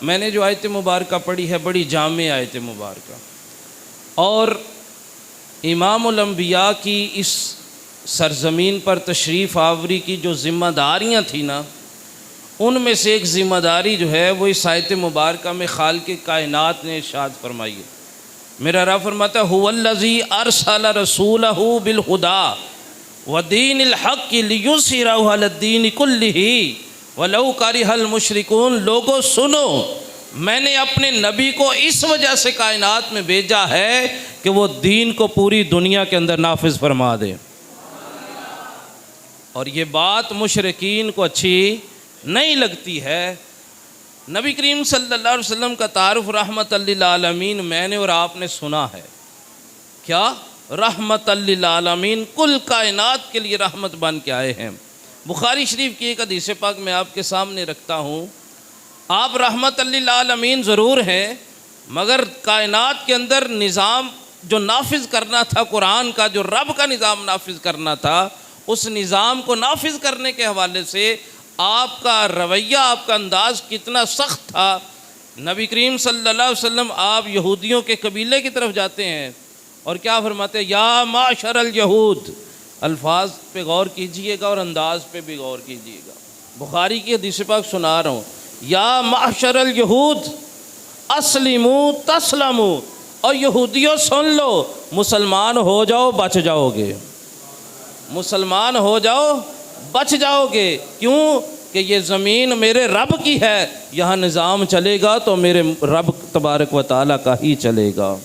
میں نے جو آیت مبارکہ پڑھی ہے بڑی جامع آیت مبارکہ، اور امام الانبیاء کی اس سرزمین پر تشریف آوری کی جو ذمہ داریاں تھیں نا، ان میں سے ایک ذمہ داری جو ہے وہ اس آیت مبارکہ میں خالق کائنات نے ارشاد فرمائی ہے۔ میرا رب فرماتا ہے هو الذی ارسل رسولہ بالہدی ودین الحق لیظہرہ علی الدین کلہ ولو کرہ المشرکون۔ لوگوں سنو، میں نے اپنے نبی کو اس وجہ سے کائنات میں بھیجا ہے کہ وہ دین کو پوری دنیا کے اندر نافذ فرما دے۔ اور یہ بات مشرکین کو اچھی نہیں لگتی ہے۔ نبی کریم صلی اللہ علیہ وسلم کا تعارف رحمت للعالمین میں نے اور آپ نے سنا ہے، کیا رحمت للعالمین، کل کائنات کے لیے رحمت بن کے آئے ہیں۔ بخاری شریف کی ایک حدیث پاک میں آپ کے سامنے رکھتا ہوں۔ آپ رحمت للعالمین ضرور ہیں، مگر کائنات کے اندر نظام جو نافذ کرنا تھا، قرآن کا جو رب کا نظام نافذ کرنا تھا، اس نظام کو نافذ کرنے کے حوالے سے آپ کا رویہ، آپ کا انداز کتنا سخت تھا۔ نبی کریم صلی اللہ علیہ وسلم آپ یہودیوں کے قبیلے کی طرف جاتے ہیں اور کیا فرماتے ہیں؟ یا معشر الیہود۔ الفاظ پہ غور کیجئے گا اور انداز پہ بھی غور کیجئے گا۔ بخاری کی حدیث پاک سنا رہا ہوں، یا معشر الیہود اسلموا تسلموا، اور یہودیوں سن لو، مسلمان ہو جاؤ بچ جاؤ گے، مسلمان ہو جاؤ بچ جاؤ گے۔ کیوں کہ یہ زمین میرے رب کی ہے، یہاں نظام چلے گا تو میرے رب تبارک و تعالیٰ کا ہی چلے گا۔